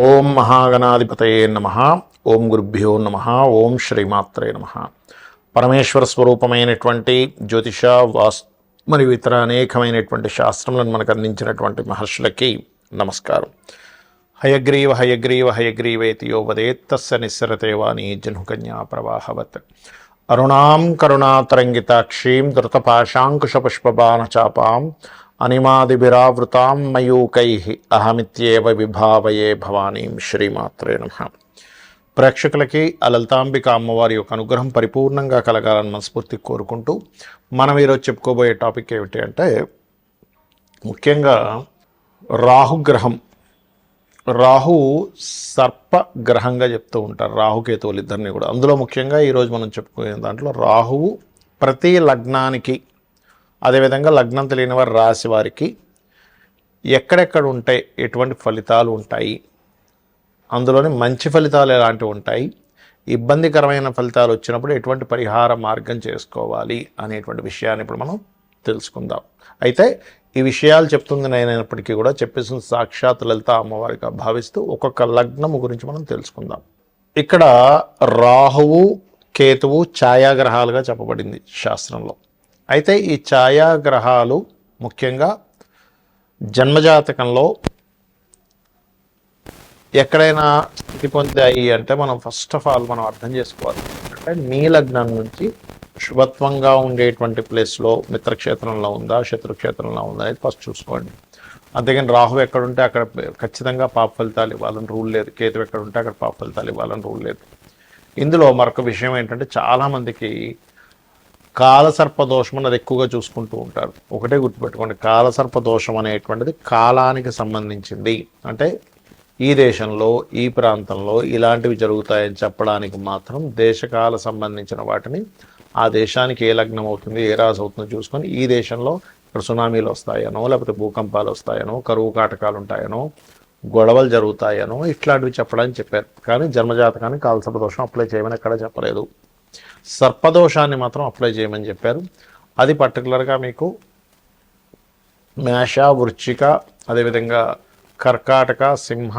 ఓం మహాగణాధిపతయే నమః. ఓం గురుభ్యో నమః. ఓం శ్రీమాత్రే నమః. పరమేశ్వర స్వరూపమైనటువంటి జ్యోతిష మరియు ఇతర అనేకమైనటువంటి శాస్త్రములను మనకు అందించినటువంటి మహర్షులకి నమస్కారం. హయగ్రీవ హయగ్రీవ హయగ్రీవేతి యో వదేత్తస్య నిస్సరతే వాణి జహ్నుకన్యా ప్రవాహవత్. అరుణాం కరుణాతరంగితాక్షీం ధృతపాశాంకుశపుష్పబాణచాపాం అనిమాదిభిరావృతాం మయూకైః అహమిత్యేవ విభావయే భవానీం. శ్రీమాత్రే నమః. ప్రేక్షకులకి ఆ లలితాంబిక అమ్మవారి యొక్క అనుగ్రహం పరిపూర్ణంగా కలగాలని మనస్ఫూర్తి కోరుకుంటూ మనం ఈరోజు చెప్పుకోబోయే టాపిక్ ఏమిటి అంటే, ముఖ్యంగా రాహుగ్రహం. రాహు సర్పగ్రహంగా చెప్తూ ఉంటారు, రాహుకేతువులు ఇద్దరిని కూడా. అందులో ముఖ్యంగా ఈరోజు మనం చెప్పుకునే దాంట్లో రాహువు ప్రతి లగ్నానికి, అదేవిధంగా లగ్నం తెలియని వారి రాశి వారికి ఎక్కడెక్కడ ఉంటాయి, ఎటువంటి ఫలితాలు ఉంటాయి, అందులోని మంచి ఫలితాలు ఎలాంటివి ఉంటాయి, ఇబ్బందికరమైన ఫలితాలు వచ్చినప్పుడు ఎటువంటి పరిహార మార్గం చేసుకోవాలి అనేటువంటి విషయాన్ని ఇప్పుడు మనం తెలుసుకుందాం. అయితే ఈ విషయాలు చెప్తుంది నేనైనప్పటికీ కూడా చెప్పేసిన సాక్షాత్ లలిత అమ్మవారిగా భావిస్తూ ఒక్కొక్క లగ్నము గురించి మనం తెలుసుకుందాం. ఇక్కడ రాహువు కేతువు ఛాయాగ్రహాలుగా చెప్పబడింది శాస్త్రంలో. అయితే ఈ ఛాయాగ్రహాలు ముఖ్యంగా జన్మజాతకంలో ఎక్కడైనా స్థితి పొందాయి అంటే మనం ఫస్ట్ ఆఫ్ ఆల్ మనం అర్థం చేసుకోవాలి అంటే, మీ లగ్నం నుంచి శుభత్వంగా ఉండేటువంటి ప్లేస్లో మిత్రక్షేత్రంలో ఉందా, శత్రుక్షేత్రంలో ఉందా అనేది ఫస్ట్ చూసుకోండి. అంతేగాని రాహు ఎక్కడుంటే అక్కడ ఖచ్చితంగా పాప ఫలితాలు ఇవ్వాలని రూల్ లేదు, కేతు ఎక్కడ ఉంటే అక్కడ పాప ఫలితాలు ఇవ్వాలని రూల్ లేదు. ఇందులో మరొక విషయం ఏంటంటే, చాలామందికి కాలసర్పదోషం అన్నది ఎక్కువగా చూసుకుంటూ ఉంటారు. ఒకటే గుర్తుపెట్టుకోండి, కాలసర్పదోషం అనేటువంటిది కాలానికి సంబంధించింది. అంటే ఈ దేశంలో ఈ ప్రాంతంలో ఇలాంటివి జరుగుతాయని చెప్పడానికి మాత్రం దేశకాల సంబంధించిన వాటిని ఆ దేశానికి ఏ లగ్నం అవుతుంది, ఏ రాశి అవుతుందో చూసుకొని, ఈ దేశంలో ఇక్కడ సునామీలు వస్తాయనో, లేకపోతే భూకంపాలు వస్తాయనో, కరువు కాటకాలు ఉంటాయనో, గొడవలు జరుగుతాయనో ఇట్లాంటివి చెప్పడానికి చెప్పారు. కానీ జన్మజాతకానికి కాలసర్పదోషం అప్లై చేయమని ఎక్కడ చెప్పలేదు. సర్పదోషాన్ని మాత్రం అప్లై చేయమని చెప్పారు. అది పర్టికులర్గా మీకు మేష, వృశ్చిక, అదేవిధంగా కర్కాటక, సింహ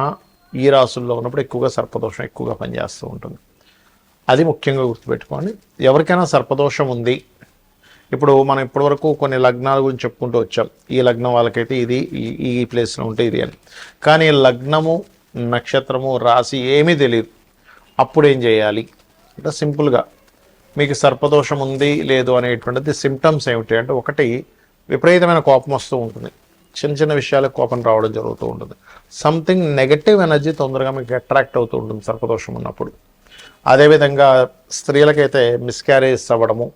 ఈ రాసుల్లో ఉన్నప్పుడు ఎక్కువగా సర్పదోషం ఎక్కువగా పనిచేస్తూ ఉంటుంది. అది ముఖ్యంగా గుర్తుపెట్టుకోండి. ఎవరికైనా సర్పదోషం ఉంది, ఇప్పుడు మనం ఇప్పటివరకు కొన్ని లగ్నాల గురించి చెప్పుకుంటూ వచ్చాం. ఈ లగ్నం వాళ్ళకైతే ఇది, ఈ ప్లేస్లో ఉంటే ఇది అని. కానీ లగ్నము, నక్షత్రము, రాశి ఏమీ తెలియదు. అప్పుడు ఏం చేయాలి అంటే, సింపుల్గా మీకు సర్పదోషం ఉంది లేదు అనేటువంటిది సిమ్టమ్స్ ఏమిటి అంటే, ఒకటి విపరీతమైన కోపం వస్తూ ఉంటుంది, చిన్న చిన్న విషయాలకు కోపం రావడం జరుగుతూ ఉంటుంది. సంథింగ్ నెగటివ్ ఎనర్జీ తొందరగా మీకు అట్రాక్ట్ అవుతూ ఉంటుంది సర్పదోషం ఉన్నప్పుడు. అదేవిధంగా స్త్రీలకైతే మిస్క్యారేజ్ అవ్వడము,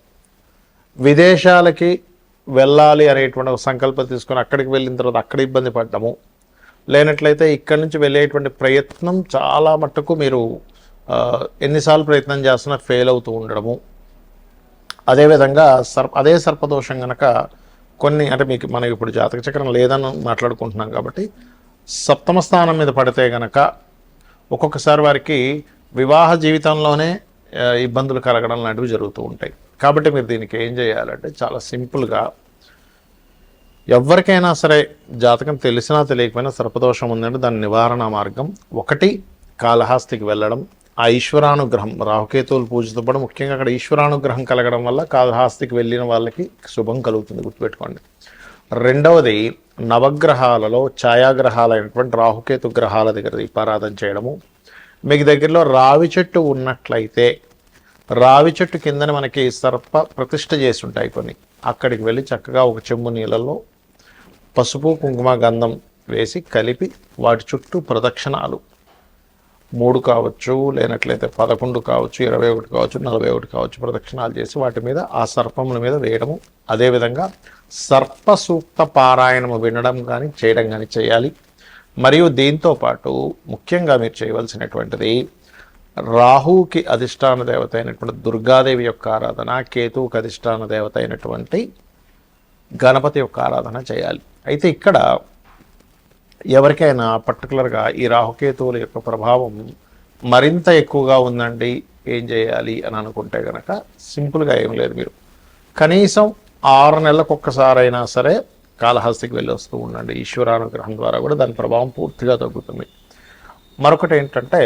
విదేశాలకి వెళ్ళాలి అనేటువంటి ఒక సంకల్పం తీసుకొని అక్కడికి వెళ్ళిన తర్వాత అక్కడ ఇబ్బంది పడ్డము, లేనట్లయితే ఇక్కడి నుంచి వెళ్ళేటువంటి ప్రయత్నం చాలా మట్టుకు మీరు ఎన్నిసార్లు ప్రయత్నం చేస్తున్నా ఫెయిల్ అవుతూ ఉండడము. అదేవిధంగా అదే సర్పదోషం కనుక కొన్ని, అంటే మీకు మనం ఇప్పుడు జాతక చక్రం లేదని మాట్లాడుకుంటున్నాం కాబట్టి సప్తమ స్థానం మీద పడితే కనుక ఒక్కొక్కసారి వారికి వివాహ జీవితంలోనే ఇబ్బందులు కలగడం లాంటివి జరుగుతూ ఉంటాయి. కాబట్టి మీరు దీనికి ఏం చేయాలంటే, చాలా సింపుల్గా ఎవరికైనా సరే జాతకం తెలిసినా తెలియకపోయినా సర్పదోషం ఉందంటే దాని నివారణ మార్గం ఒకటి, కాళహస్తికి వెళ్ళడం. ఆ ఈశ్వరానుగ్రహం, రాహుకేతువులు పూజతో పాటు ముఖ్యంగా అక్కడ ఈశ్వరానుగ్రహం కలగడం వల్ల కాళహస్తికి వెళ్ళిన వాళ్ళకి శుభం కలుగుతుంది, గుర్తుపెట్టుకోండి. రెండవది, నవగ్రహాలలో ఛాయాగ్రహాలైనటువంటి రాహుకేతు గ్రహాల దగ్గర దీపారాధన చేయడము. మీకు దగ్గరలో రావి చెట్టు ఉన్నట్లయితే రావి చెట్టు కిందని మనకి సర్ప ప్రతిష్ఠ చేసి ఉంటాయి కొన్ని, అక్కడికి వెళ్ళి చక్కగా ఒక చెంబు నీళ్ళలో పసుపు, కుంకుమ, గంధం వేసి కలిపి వాటి చుట్టూ ప్రదక్షిణాలు 3 కావచ్చు, లేనట్లయితే 11 కావచ్చు, 21 కావచ్చు, 41 కావచ్చు ప్రదక్షిణాలు చేసి వాటి మీద ఆ సర్పముల మీద వేయడము. అదేవిధంగా సర్ప సూక్త పారాయణము వినడం కానీ చేయడం కానీ చేయాలి. మరియు దీంతో పాటు ముఖ్యంగా మీరు చేయవలసినటువంటిది, రాహువుకి అధిష్టాన దేవత అయినటువంటి దుర్గాదేవి యొక్క ఆరాధన, కేతువుకి అధిష్టాన దేవత అయినటువంటి గణపతి యొక్క ఆరాధన చేయాలి. అయితే ఇక్కడ ఎవరికైనా పర్టికులర్గా ఈ రాహుకేతువుల యొక్క ప్రభావం మరింత ఎక్కువగా ఉందండి, ఏం చేయాలి అని అనుకుంటే కనుక సింపుల్గా ఏం లేదు, మీరు కనీసం 6 నెలలకు ఒక్కసారైనా సరే కాళహస్తికి వెళ్ళి వస్తూ ఉండండి. ఈశ్వరానుగ్రహం ద్వారా కూడా దాని ప్రభావం పూర్తిగా తగ్గుతుంది. మరొకటి ఏంటంటే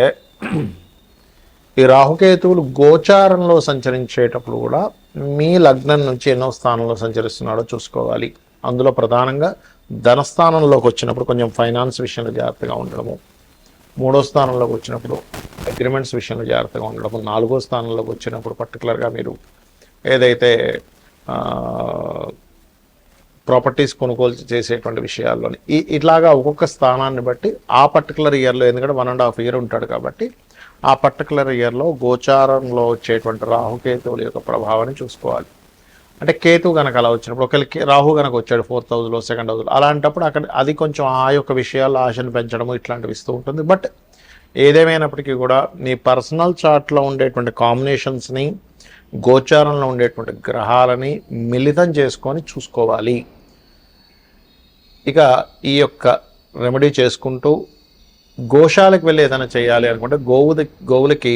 ఈ రాహుకేతువులు గోచారంలో సంచరించేటప్పుడు కూడా మీ లగ్నం నుంచి ఎన్నో స్థానంలో సంచరిస్తున్నాడో చూసుకోవాలి. అందులో ప్రధానంగా ధనస్థానంలోకి వచ్చినప్పుడు కొంచెం ఫైనాన్స్ విషయంలో జాగ్రత్తగా ఉండడము, 3వ స్థానంలోకి వచ్చినప్పుడు అగ్రిమెంట్స్ విషయంలో జాగ్రత్తగా ఉండడము, 4వ స్థానంలోకి వచ్చినప్పుడు పర్టికులర్గా మీరు ఏదైతే ప్రాపర్టీస్ కొనుగోలు చేసేటువంటి విషయాల్లోని ఇట్లాగా ఒక్కొక్క స్థానాన్ని బట్టి ఆ పర్టికులర్ ఇయర్లో, ఎందుకంటే 1.5 ఇయర్ ఉంటాడు కాబట్టి ఆ పర్టికులర్ ఇయర్లో గోచారంలో వచ్చేటువంటి రాహుకేతువుల యొక్క ప్రభావాన్ని చూసుకోవాలి. అంటే కేతువు కనుక అలా వచ్చినప్పుడు ఒకరికి రాహు కనుక వచ్చాడు 4th హౌస్లో, 2nd హౌస్లో, అలాంటప్పుడు అక్కడ అది కొంచెం ఆ యొక్క విషయాల్లో ఆశను పెంచడము ఇట్లాంటివి ఇస్తూ ఉంటుంది. బట్ ఏదేమైనప్పటికీ కూడా మీ పర్సనల్ చార్ట్లో ఉండేటువంటి కాంబినేషన్స్ని, గోచారంలో ఉండేటువంటి గ్రహాలని మిళితం చేసుకొని చూసుకోవాలి. ఇక ఈ యొక్క రెమెడీ చేసుకుంటూ గోశాలకు వెళ్ళి ఏదైనా చేయాలి అనుకుంటే గోవులకి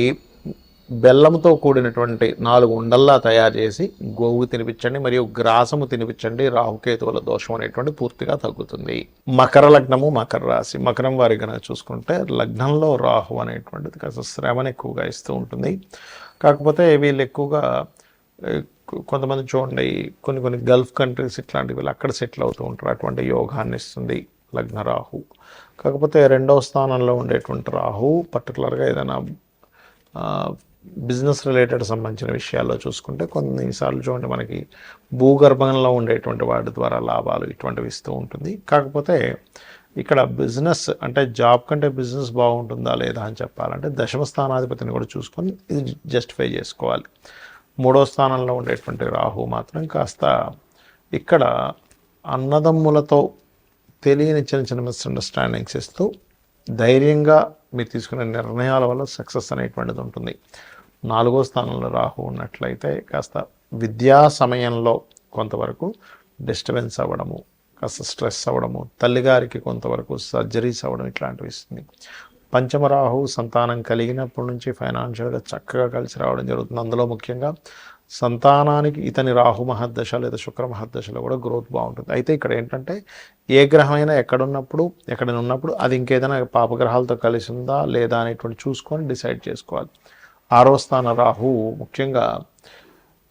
బెల్లంతో కూడినటువంటి 4 ఉండల్లా తయారు చేసి గోవు తినిపించండి, మరియు గ్రాసము తినిపించండి. రాహుకేతువుల దోషం అనేటువంటి పూర్తిగా తగ్గుతుంది. మకర లగ్నము, మకర రాశి. మకరం వారి కనుక చూసుకుంటే లగ్నంలో రాహు అనేటువంటిది కాస్త శ్రమను ఎక్కువగా ఇస్తూ ఉంటుంది. కాకపోతే వీళ్ళు ఎక్కువగా కొంతమంది చూడండి, కొన్ని గల్ఫ్ కంట్రీస్ ఇట్లాంటివి వీళ్ళు అక్కడ సెటిల్ అవుతూ ఉంటారు. అటువంటి యోగాన్ని ఇస్తుంది లగ్న రాహు. కాకపోతే 2వ స్థానంలో ఉండేటువంటి రాహు పర్టికులర్గా ఏదైనా బిజినెస్ రిలేటెడ్ సంబంధించిన విషయాల్లో చూసుకుంటే కొన్నిసార్లు చూడండి మనకి భూగర్భంలో ఉండేటువంటి వాటి ద్వారా లాభాలు ఇటువంటివి ఇస్తూ ఉంటుంది. కాకపోతే ఇక్కడ బిజినెస్ అంటే జాబ్ కంటే బిజినెస్ బాగుంటుందా లేదా అని చెప్పాలంటే 10వ స్థానాధిపతిని కూడా చూసుకొని ఇది జస్టిఫై చేసుకోవాలి. 3వ స్థానంలో ఉండేటువంటి రాహు మాత్రం కాస్త ఇక్కడ అన్నదమ్ములతో తెలియని చిన్న మిస్అండర్స్టాండింగ్స్ ఇస్తూ ధైర్యంగా మీరు తీసుకునే నిర్ణయాల వల్ల సక్సెస్ అనేటువంటిది ఉంటుంది. 4వ స్థానంలో రాహు ఉన్నట్లయితే కాస్త విద్యా సమయంలో కొంతవరకు డిస్టర్బెన్స్ అవ్వడము, కాస్త స్ట్రెస్ అవ్వడము, తల్లిగారికి కొంతవరకు సర్జరీస్ అవ్వడం ఇట్లాంటివి ఇస్తుంది. 5వ రాహు సంతానం కలిగినప్పటి నుంచి ఫైనాన్షియల్గా చక్కగా కలిసి రావడం జరుగుతుంది. అందులో ముఖ్యంగా సంతానానికి ఇతని రాహు మహర్దశ లేదా శుక్ర మహర్దశలో కూడా గ్రోత్ బాగుంటుంది. అయితే ఇక్కడ ఏంటంటే ఏ గ్రహమైనా ఎక్కడైనా ఉన్నప్పుడు అది ఇంకేదైనా పాపగ్రహాలతో కలిసి ఉందా లేదా అనేటువంటి చూసుకొని డిసైడ్ చేసుకోవాలి. 6వ స్థాన రాహు ముఖ్యంగా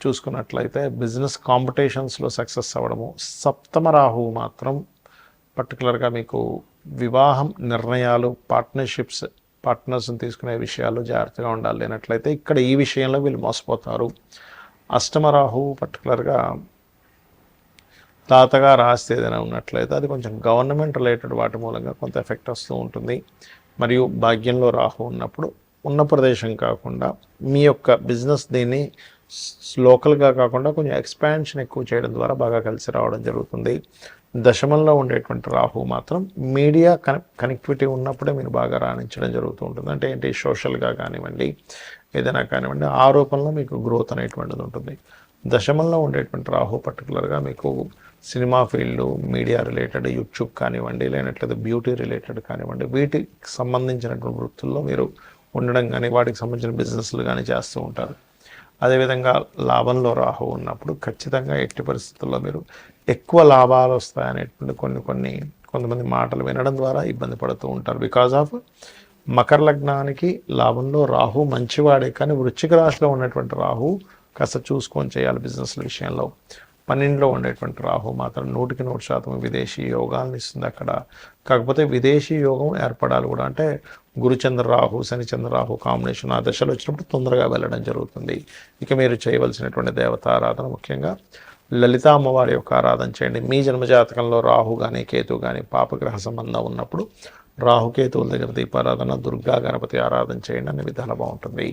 చూసుకున్నట్లయితే బిజినెస్ కాంపిటీషన్స్లో సక్సెస్ అవ్వడము. 7వ రాహు మాత్రం పర్టికులర్గా మీకు వివాహం నిర్ణయాలు, పార్ట్నర్స్ని తీసుకునే విషయాల్లో జాగ్రత్తగా ఉండాలి. లేనట్లయితే ఇక్కడ ఈ విషయంలో వీళ్ళు మోసపోతారు. 8వ రాహు పర్టికులర్గా తాతగారు ఆస్తి ఏదైనా ఉన్నట్లయితే అది కొంచెం గవర్నమెంట్ రిలేటెడ్ వాటి మూలంగా కొంత ఎఫెక్ట్ వస్తూ ఉంటుంది. మరియు భాగ్యంలో రాహు ఉన్నప్పుడు ఉన్న ప్రదేశం కాకుండా మీ యొక్క బిజినెస్ దీన్ని లోకల్గా కాకుండా కొంచెం ఎక్స్పాన్షన్ ఎక్కువ చేయడం ద్వారా బాగా కలిసి రావడం జరుగుతుంది. దశమంలో ఉండేటువంటి రాహు మాత్రం మీడియా కనెక్టివిటీ ఉన్నప్పుడే మీరు బాగా రాణించడం జరుగుతూ ఉంటుంది. అంటే ఏంటి, సోషల్గా కానివ్వండి, ఏదైనా కానివ్వండి, ఆ రూపంలో మీకు గ్రోత్ అనేటువంటిది ఉంటుంది. దశమంలో ఉండేటువంటి రాహు పర్టికులర్గా మీకు cinema field, media related, YouTube కానివ్వండి, లేనట్లయితే బ్యూటీ రిలేటెడ్ కానివ్వండి, వీటికి సంబంధించినటువంటి వృత్తుల్లో మీరు ఉండడం కానీ వాటికి సంబంధించిన బిజినెస్లు కానీ చేస్తూ ఉంటారు. అదేవిధంగా లాభంలో రాహు ఉన్నప్పుడు ఖచ్చితంగా ఎట్టి పరిస్థితుల్లో మీరు ఎక్కువ లాభాలు వస్తాయనేటువంటి కొంతమంది మాటలు వినడం ద్వారా ఇబ్బంది పడుతూ ఉంటారు. బికాజ్ ఆఫ్ మకర లగ్నానికి లాభంలో రాహు మంచివాడే, కానీ వృశ్చిక రాశిలో ఉన్నటువంటి రాహు కాస్త చూసుకొని చేయాలి బిజినెస్ల విషయంలో. 12లో ఉండేటువంటి రాహు మాత్రం 100% విదేశీ యోగాలను ఇస్తుంది అక్కడ. కాకపోతే విదేశీ యోగం ఏర్పడాలి కూడా, అంటే గురుచంద్ర రాహు, శనిచంద్ర రాహు కాంబినేషన్ ఆ దశలో వచ్చినప్పుడు తొందరగా వెళ్ళడం జరుగుతుంది. ఇక మీరు చేయవలసినటువంటి దేవతారాధన ముఖ్యంగా లలితా అమ్మవారి యొక్క ఆరాధన చేయండి. మీ జన్మజాతకంలో రాహు కానీ కేతు కానీ పాపగ్రహ సంబంధం ఉన్నప్పుడు రాహుకేతువుల దగ్గర దీపారాధన, దుర్గా గణపతి ఆరాధన చేయండి, అనే విధాలు బాగుంటుంది.